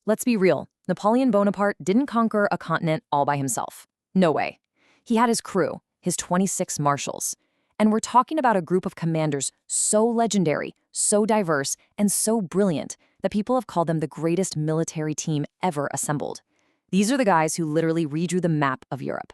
Let's be real, Napoleon Bonaparte didn't conquer a continent all by himself. No way. He had his crew, his 26 marshals. And we're talking about a group of commanders so legendary, so diverse, and so brilliant that people have called them the greatest military team ever assembled. These are the guys who literally redrew the map of Europe.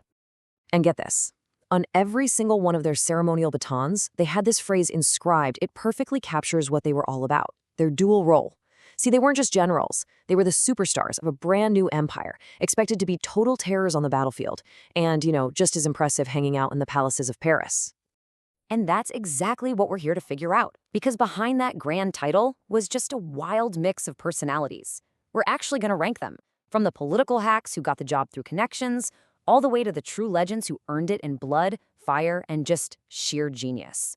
And get this. On every single one of their ceremonial batons, they had this phrase inscribed. It perfectly captures what they were all about, their dual role. See, they weren't just generals. They were the superstars of a brand new empire, expected to be total terrors on the battlefield, and, just as impressive hanging out in the palaces of Paris. And that's exactly what we're here to figure out, because behind that grand title was just a wild mix of personalities. We're actually going to rank them, from the political hacks who got the job through connections, all the way to the true legends who earned it in blood, fire, and just sheer genius.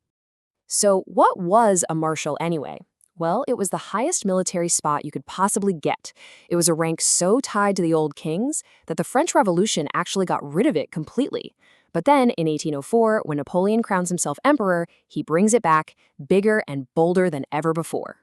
So what was a marshal anyway? Well, it was the highest military spot you could possibly get. It was a rank so tied to the old kings that the French Revolution actually got rid of it completely. But then, in 1804, when Napoleon crowns himself emperor, he brings it back, bigger and bolder than ever before.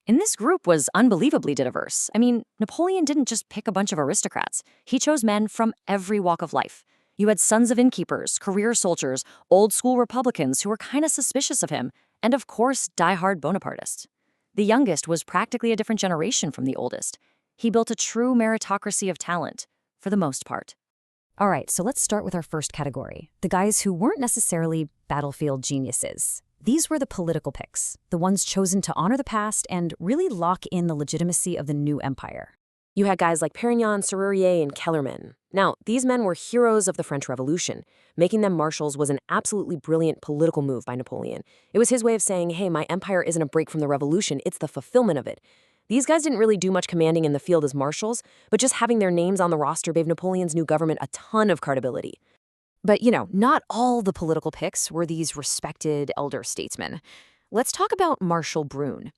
And this group was unbelievably diverse. I mean, Napoleon didn't just pick a bunch of aristocrats. He chose men from every walk of life. You had sons of innkeepers, career soldiers, old-school Republicans who were kind of suspicious of him, and of course, die-hard Bonapartists. The youngest was practically a different generation from the oldest. He built a true meritocracy of talent, for the most part. All right, so let's start with our first category, the guys who weren't necessarily battlefield geniuses. These were the political picks, the ones chosen to honor the past and really lock in the legitimacy of the new empire. You had guys like Perignon, Serrurier, and Kellerman. Now, these men were heroes of the French Revolution. Making them marshals was an absolutely brilliant political move by Napoleon. It was his way of saying, hey, my empire isn't a break from the revolution, it's the fulfillment of it. These guys didn't really do much commanding in the field as marshals, but just having their names on the roster gave Napoleon's new government a ton of credibility. But, not all the political picks were these respected elder statesmen. Let's talk about Marshal Brune.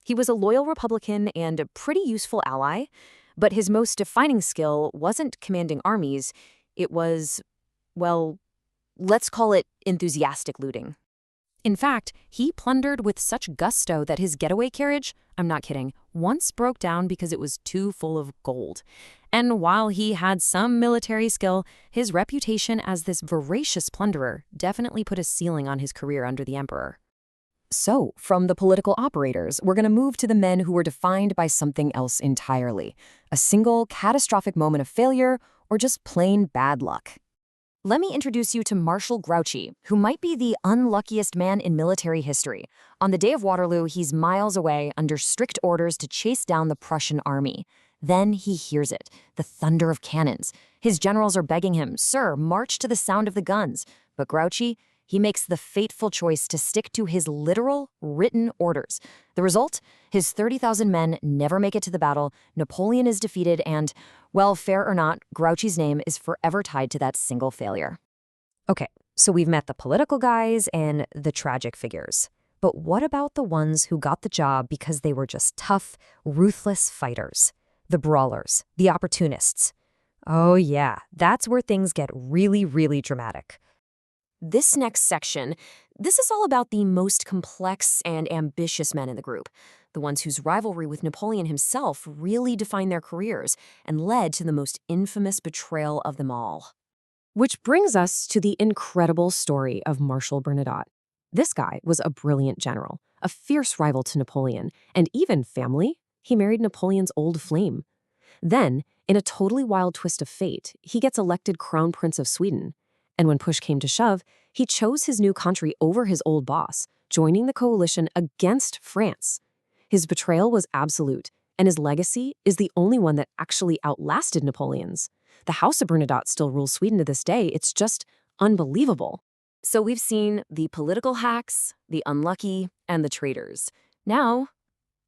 He was a loyal Republican and a pretty useful ally, but his most defining skill wasn't commanding armies. It was, well, let's call it enthusiastic looting. In fact, he plundered with such gusto that his getaway carriage, I'm not kidding, once broke down because it was too full of gold. And while he had some military skill, his reputation as this voracious plunderer definitely put a ceiling on his career under the emperor. So, from the political operators, we're going to move to the men who were defined by something else entirely. A single, catastrophic moment of failure, or just plain bad luck. Let me introduce you to Marshal Grouchy, who might be the unluckiest man in military history. On the day of Waterloo, he's miles away under strict orders to chase down the Prussian army. Then he hears it, the thunder of cannons. His generals are begging him, "Sir, march to the sound of the guns." But Grouchy, he makes the fateful choice to stick to his literal, written orders. The result? His 30,000 men never make it to the battle, Napoleon is defeated, and, well, fair or not, Grouchy's name is forever tied to that single failure. Okay, so we've met the political guys and the tragic figures. But what about the ones who got the job because they were just tough, ruthless fighters? The brawlers, the opportunists. Oh yeah, that's where things get really, really dramatic. This next section, this is all about the most complex and ambitious men in the group, the ones whose rivalry with Napoleon himself really defined their careers and led to the most infamous betrayal of them all. Which brings us to the incredible story of Marshal Bernadotte. This guy was a brilliant general, a fierce rival to Napoleon, and even family. He married Napoleon's old flame. Then, in a totally wild twist of fate, he gets elected Crown Prince of Sweden. And when push came to shove, he chose his new country over his old boss, joining the coalition against France. His betrayal was absolute, and his legacy is the only one that actually outlasted Napoleon's. The House of Bernadotte still rules Sweden to this day. It's just unbelievable. So we've seen the political hacks, the unlucky, and the traitors. Now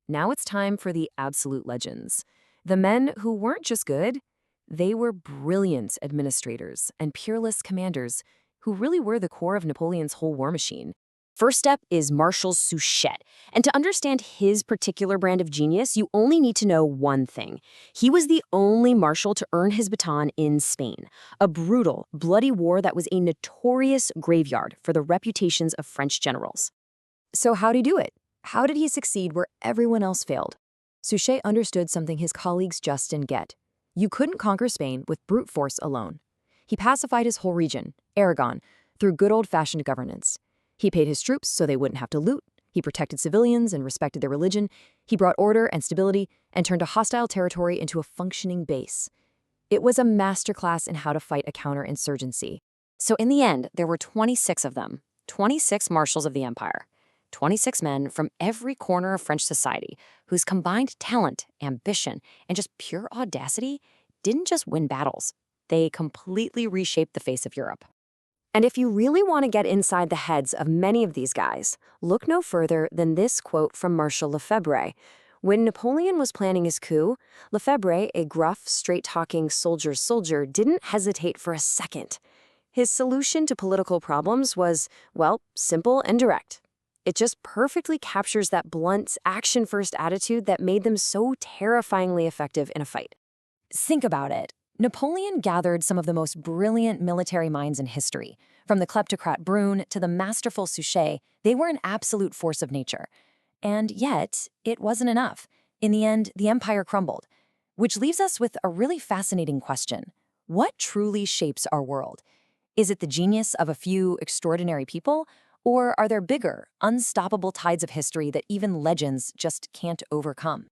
it's time for the absolute legends. The men who weren't just good, they were brilliant administrators and peerless commanders who really were the core of Napoleon's whole war machine. First up is Marshal Suchet, and to understand his particular brand of genius, you only need to know one thing. He was the only marshal to earn his baton in Spain, a brutal, bloody war that was a notorious graveyard for the reputations of French generals. So how'd he do it? How did he succeed where everyone else failed? Suchet understood something his colleagues just didn't get. You couldn't conquer Spain with brute force alone. He pacified his whole region, Aragon, through good old-fashioned governance. He paid his troops so they wouldn't have to loot. He protected civilians and respected their religion. He brought order and stability and turned a hostile territory into a functioning base. It was a masterclass in how to fight a counterinsurgency. So in the end, there were 26 of them, 26 marshals of the empire, 26 men from every corner of French society whose combined talent, ambition, and just pure audacity didn't just win battles. They completely reshaped the face of Europe. And if you really want to get inside the heads of many of these guys, look no further than this quote from Marshal Lefebvre. When Napoleon was planning his coup, Lefebvre, a gruff, straight-talking soldier's soldier, didn't hesitate for a second. His solution to political problems was, well, simple and direct. It just perfectly captures that blunt, action-first attitude that made them so terrifyingly effective in a fight. Think about it. Napoleon gathered some of the most brilliant military minds in history. From the kleptocrat Brune to the masterful Suchet, they were an absolute force of nature. And yet, it wasn't enough. In the end, the empire crumbled. Which leaves us with a really fascinating question. What truly shapes our world? Is it the genius of a few extraordinary people? Or are there bigger, unstoppable tides of history that even legends just can't overcome?